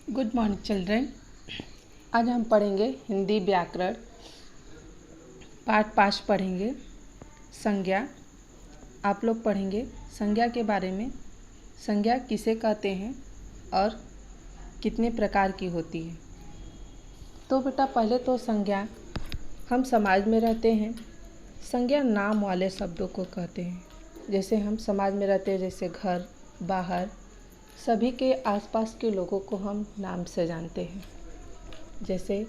Good morning children. आज हम पढ़ेंगे हिंदी व्याकरण पाठ 5 पढ़ेंगे। संज्ञा आप लोग पढ़ेंगे संज्ञा के बारे में। संज्ञा किसे कहते हैं और कितने प्रकार की होती है। तो बेटा पहले तो संज्ञा हम समाज में रहते हैं। संज्ञा नाम वाले शब्दों को कहते हैं। जैसे हम समाज में रहते हैं, जैसे घर बाहर सभी के आसपास के लोगों को हम नाम से जानते हैं। जैसे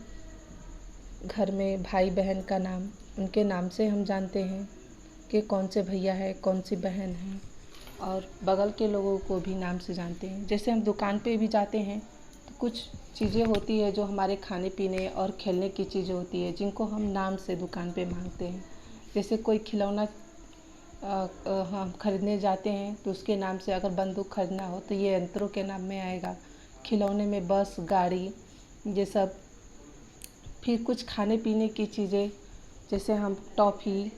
घर में भाई बहन का नाम उनके नाम से हम जानते हैं कि कौन से भैया है कौन सी बहन है, और बगल के लोगों को भी नाम से जानते हैं। जैसे हम दुकान पे भी जाते हैं तो कुछ चीज़ें होती है जो हमारे खाने पीने और खेलने की चीज़ें होती है जिनको हम नाम से दुकान पे मांगते हैं। जैसे कोई खिलौना हम खरीदने जाते हैं तो उसके नाम से, अगर बंदूक खरीदना हो तो ये यंत्रों के नाम में आएगा। खिलौने में बस गाड़ी ये सब। फिर कुछ खाने पीने की चीज़ें जैसे हम टॉफ़ी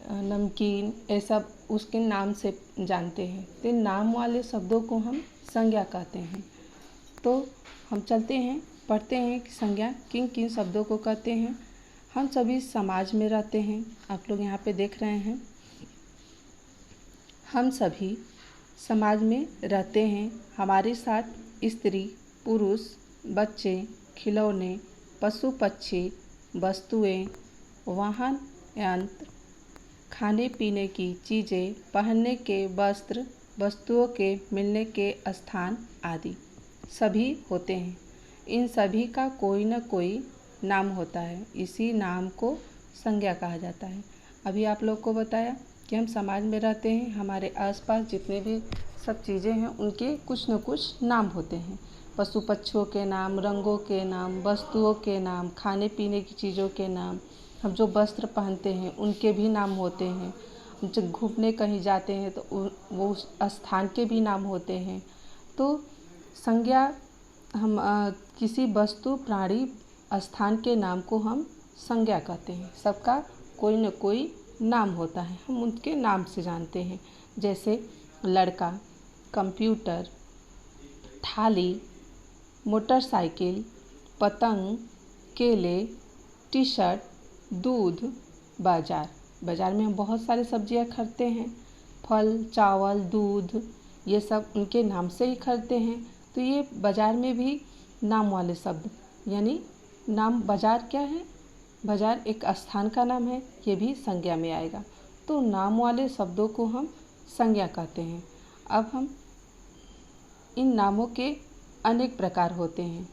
नमकीन ये सब उसके नाम से जानते हैं। तो नाम वाले शब्दों को हम संज्ञा कहते हैं। तो हम चलते हैं पढ़ते हैं कि संज्ञा किन किन शब्दों को कहते हैं। हम सभी समाज में रहते हैं। आप लोग यहाँ पे देख रहे हैं हम सभी समाज में रहते हैं। हमारे साथ स्त्री पुरुष बच्चे खिलौने पशु पक्षी वस्तुएं वाहन यंत्र खाने पीने की चीज़ें पहनने के वस्त्र वस्तुओं के मिलने के स्थान आदि सभी होते हैं। इन सभी का कोई न कोई नाम होता है। इसी नाम को संज्ञा कहा जाता है। अभी आप लोग को बताया कि हम समाज में रहते हैं। हमारे आसपास जितने भी सब चीज़ें हैं उनके कुछ न कुछ नाम होते हैं। पशु पक्षियों के नाम, रंगों के नाम, वस्तुओं के नाम, खाने पीने की चीज़ों के नाम, हम जो वस्त्र पहनते हैं उनके भी नाम होते हैं। जब घूमने कहीं जाते हैं तो वो स्थान के भी नाम होते हैं। तो संज्ञा हम किसी वस्तु प्राणी स्थान के नाम को हम संज्ञा कहते हैं। सबका कोई न कोई नाम होता है, हम उनके नाम से जानते हैं। जैसे लड़का, कंप्यूटर, थाली, मोटरसाइकिल, पतंग, केले, टी शर्ट, दूध, बाज़ार। बाज़ार में हम बहुत सारे सब्जियां खरीदते हैं। फल चावल दूध ये सब उनके नाम से ही खरीदते हैं। तो ये बाज़ार में भी नाम वाले शब्द, यानी नाम बाज़ार क्या है, बाज़ार एक स्थान का नाम है, ये भी संज्ञा में आएगा। तो नाम वाले शब्दों को हम संज्ञा कहते हैं। अब हम इन नामों के अनेक प्रकार होते हैं।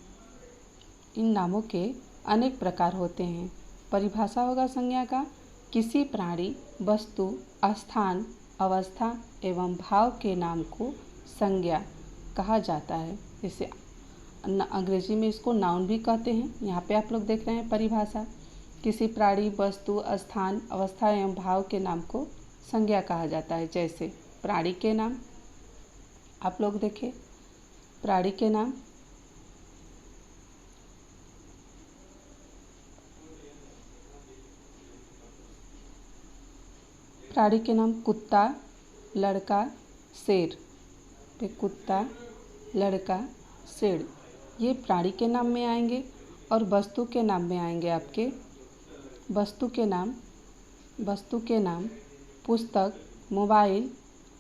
इन नामों के अनेक प्रकार होते हैं। परिभाषा होगा संज्ञा का, किसी प्राणी वस्तु स्थान अवस्था एवं भाव के नाम को संज्ञा कहा जाता है। जैसे अंग्रेजी में इसको नाउन भी कहते हैं। यहाँ पे आप लोग देख रहे हैं परिभाषा, किसी प्राणी वस्तु स्थान अवस्था एवं भाव के नाम को संज्ञा कहा जाता है। जैसे प्राणी के नाम आप लोग देखें, प्राणी के नाम कुत्ता लड़का शेर। पे कुत्ता लड़का शेर ये प्राणी के नाम में आएंगे। और वस्तु के नाम में आएंगे आपके वस्तु के नाम पुस्तक मोबाइल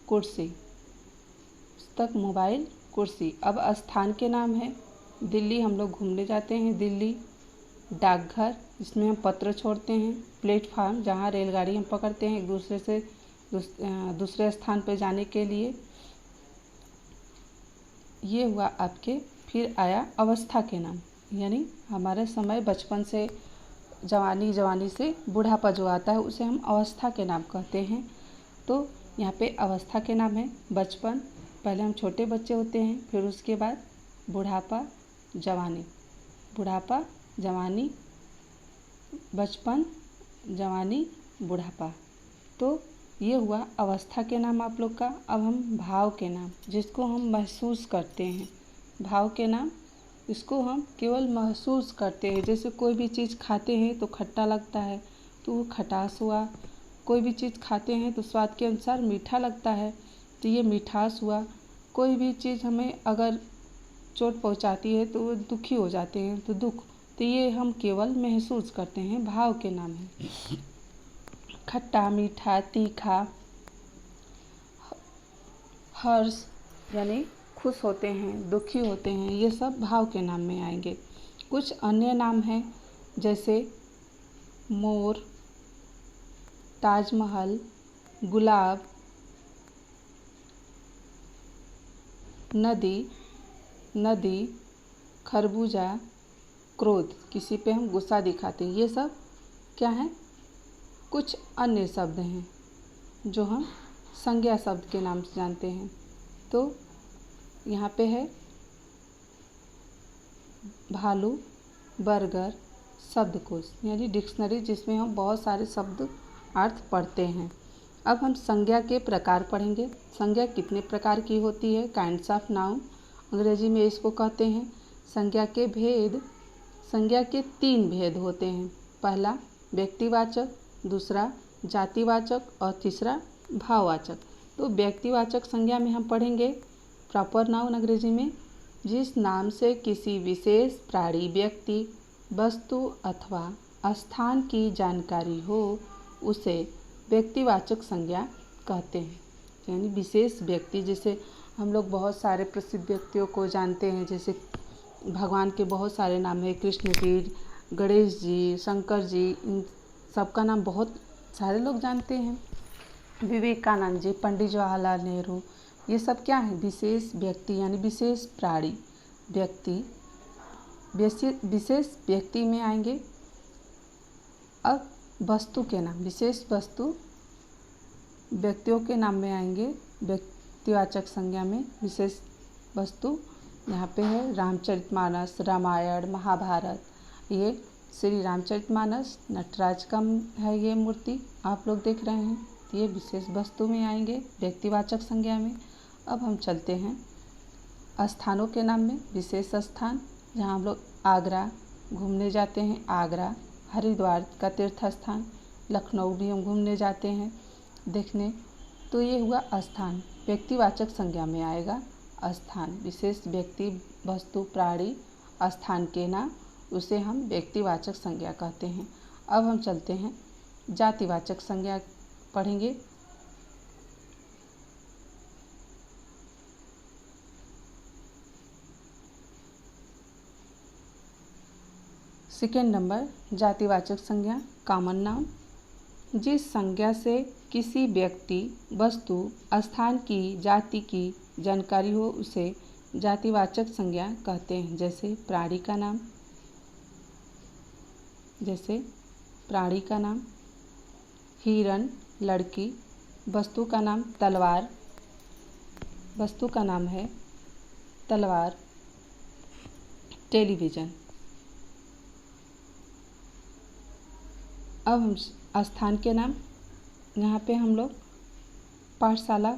कुर्सी। पुस्तक मोबाइल कुर्सी। अब स्थान के नाम है दिल्ली, हम लोग घूमने जाते हैं दिल्ली। डाकघर जिसमें हम पत्र छोड़ते हैं। प्लेटफार्म जहाँ रेलगाड़ी हम पकड़ते हैं एक दूसरे से दूसरे स्थान पर जाने के लिए। ये हुआ आपके। फिर आया अवस्था के नाम, यानी हमारे समय बचपन से जवानी से बुढ़ापा जो आता है उसे हम अवस्था के नाम कहते हैं। तो यहाँ पे अवस्था के नाम है बचपन, पहले हम छोटे बच्चे होते हैं, फिर उसके बाद बुढ़ापा जवानी, बचपन जवानी बुढ़ापा। तो ये हुआ अवस्था के नाम आप लोग का। अब हम भाव के नाम, जिसको हम महसूस करते हैं, भाव के नाम इसको हम केवल महसूस करते हैं। जैसे कोई भी चीज़ खाते हैं तो खट्टा लगता है तो वो खटास हुआ। कोई भी चीज़ खाते हैं तो स्वाद के अनुसार मीठा लगता है तो ये मिठास हुआ। कोई भी चीज़ हमें अगर चोट पहुंचाती है तो वो दुखी हो जाते हैं, तो दुख, तो ये हम केवल महसूस करते हैं, भाव के नाम है। खट्टा, मीठा, तीखा, हर्ष यानी खुश होते हैं, दुखी होते हैं, ये सब भाव के नाम में आएंगे। कुछ अन्य नाम हैं जैसे मोर, ताजमहल, गुलाब, नदी, खरबूजा, क्रोध, किसी पे हम गुस्सा दिखाते हैं, ये सब क्या हैं? कुछ अन्य शब्द हैं जो हम संज्ञा शब्द के नाम से जानते हैं। तो यहाँ पे है भालू, बर्गर, शब्दकोश यानी डिक्शनरी, जिसमें हम बहुत सारे शब्द अर्थ पढ़ते हैं। अब हम संज्ञा के प्रकार पढ़ेंगे। संज्ञा कितने प्रकार की होती है? काइंड्स ऑफ नाउन, अंग्रेजी में इसको कहते हैं। संज्ञा के भेद, संज्ञा के 3 भेद होते हैं। पहला व्यक्तिवाचक, दूसरा जातिवाचक और तीसरा भाववाचक। तो व्यक्तिवाचक संज्ञा में हम पढ़ेंगे प्रॉपर नाउन अंग्रेजी में, जिस नाम से किसी विशेष प्राणी, व्यक्ति, वस्तु अथवा स्थान की जानकारी हो उसे व्यक्तिवाचक संज्ञा कहते हैं। यानी विशेष व्यक्ति, जैसे हम लोग बहुत सारे प्रसिद्ध व्यक्तियों को जानते हैं, जैसे भगवान के बहुत सारे नाम हैं, कृष्ण जी, गणेश जी, शंकर जी, इन सबका नाम बहुत सारे लोग जानते हैं। विवेकानंद जी, पंडित जवाहरलाल नेहरू, ये सब क्या है? विशेष व्यक्ति यानी विशेष प्राणी, व्यक्ति, विशेष व्यक्ति में आएंगे। अब वस्तु के नाम, विशेष वस्तु व्यक्तियों के नाम में आएंगे। व्यक्तिवाचक संज्ञा में विशेष वस्तु यहाँ पे है रामचरितमानस, रामायण, महाभारत। ये श्री रामचरितमानस नटराज का है, ये मूर्ति आप लोग देख रहे हैं, ये विशेष वस्तु में आएंगे व्यक्तिवाचक संज्ञा में। अब हम चलते हैं स्थानों के नाम में। विशेष स्थान, जहाँ हम लोग आगरा घूमने जाते हैं, आगरा, हरिद्वार का तीर्थ स्थान, लखनऊ भी हम घूमने जाते हैं देखने, तो ये हुआ स्थान। व्यक्तिवाचक संज्ञा में आएगा स्थान, विशेष व्यक्ति, वस्तु, प्राणी, स्थान के नाम, उसे हम व्यक्तिवाचक संज्ञा कहते हैं। अब हम चलते हैं जातिवाचक संज्ञा पढ़ेंगे। सेकेंड नंबर जातिवाचक संज्ञा, कॉमन नाउन, जिस संज्ञा से किसी व्यक्ति, वस्तु, स्थान की, जाति की जानकारी हो उसे जातिवाचक संज्ञा कहते हैं। जैसे प्राणी का नाम, हिरण, लड़की, वस्तु का नाम तलवार, वस्तु का नाम है तलवार, टेलीविज़न। अब हम स्थान के नाम, यहाँ पे हम लोग पाठशाला,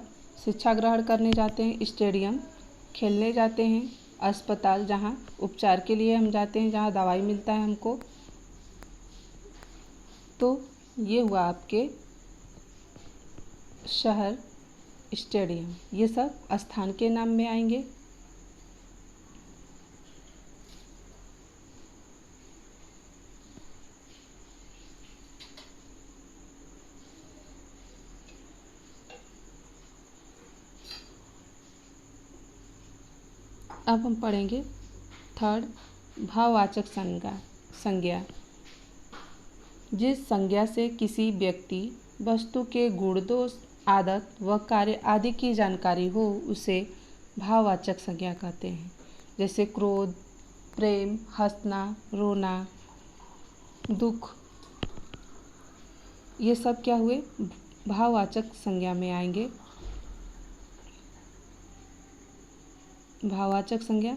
शिक्षा ग्रहण करने जाते हैं, स्टेडियम, खेलने जाते हैं, अस्पताल, जहाँ उपचार के लिए हम जाते हैं, जहाँ दवाई मिलता है हमको। तो ये हुआ आपके शहर, स्टेडियम, ये सब स्थान के नाम में आएंगे। अब हम पढ़ेंगे थर्ड भाववाचक संज्ञा, जिस संज्ञा से किसी व्यक्ति, वस्तु के गुण, दोष, आदत व कार्य आदि की जानकारी हो उसे भाववाचक संज्ञा कहते हैं। जैसे क्रोध, प्रेम, हंसना, रोना, दुख, ये सब क्या हुए? भाववाचक संज्ञा में आएंगे। भाववाचक संज्ञा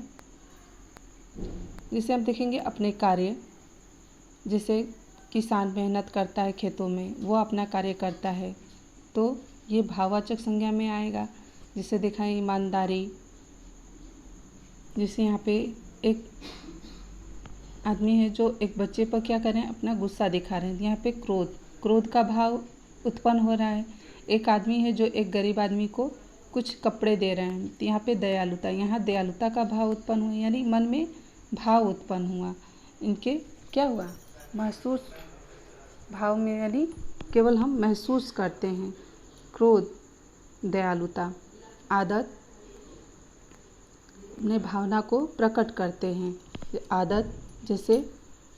जिसे हम देखेंगे अपने कार्य, जैसे किसान मेहनत करता है खेतों में, वो अपना कार्य करता है, तो ये भाववाचक संज्ञा में आएगा। जिसे देखा है ईमानदारी, जैसे यहाँ पे एक आदमी है जो एक बच्चे पर क्या कर रहे हैं? अपना गुस्सा दिखा रहे हैं। यहाँ पे क्रोध का भाव उत्पन्न हो रहा है। एक आदमी है जो एक गरीब आदमी को कुछ कपड़े दे रहे हैं, तो यहाँ पे दयालुता, यहाँ दयालुता का भाव उत्पन्न हुआ, यानी मन में भाव उत्पन्न हुआ। इनके क्या हुआ, महसूस भाव में, यानी केवल हम महसूस करते हैं। क्रोध, दयालुता। आदत, अपने भावना को प्रकट करते हैं। आदत, जैसे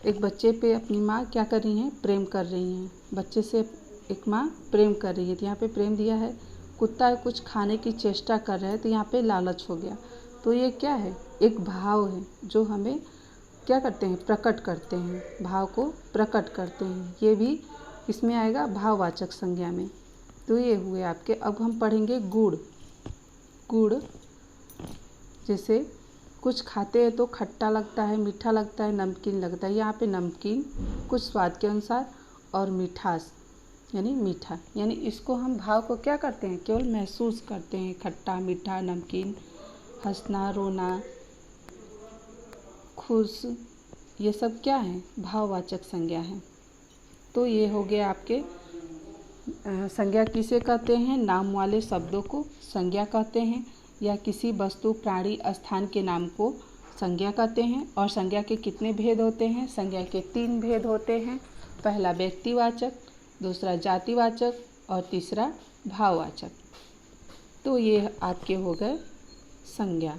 एक बच्चे पे अपनी माँ क्या कर रही हैं, प्रेम कर रही हैं। बच्चे से एक माँ प्रेम कर रही है, तो यहाँ पे प्रेम दिया है। कुत्ता कुछ खाने की चेष्टा कर रहा है, तो यहाँ पे लालच हो गया। तो ये क्या है, एक भाव है जो हमें क्या करते हैं, प्रकट करते हैं, भाव को प्रकट करते हैं। ये भी इसमें आएगा भाववाचक संज्ञा में। तो ये हुए आपके। अब हम पढ़ेंगे गुड़। गुड़, जैसे कुछ खाते हैं तो खट्टा लगता है, मीठा लगता है, नमकीन लगता है। यहाँ पे नमकीन कुछ स्वाद के अनुसार, और मिठास यानी मीठा, यानी इसको हम भाव को क्या करते हैं, केवल महसूस करते हैं। खट्टा, मीठा, नमकीन, हंसना, रोना, खुश, ये सब क्या है, भाववाचक संज्ञा है। तो ये हो गया आपके संज्ञा किसे कहते हैं, नाम वाले शब्दों को संज्ञा कहते हैं, या किसी वस्तु, प्राणी, स्थान के नाम को संज्ञा कहते हैं। और संज्ञा के कितने भेद होते हैं, संज्ञा के 3 भेद होते हैं। पहला व्यक्तिवाचक, दूसरा जातिवाचक, और तीसरा भाववाचक। तो ये आपके हो गए संज्ञा।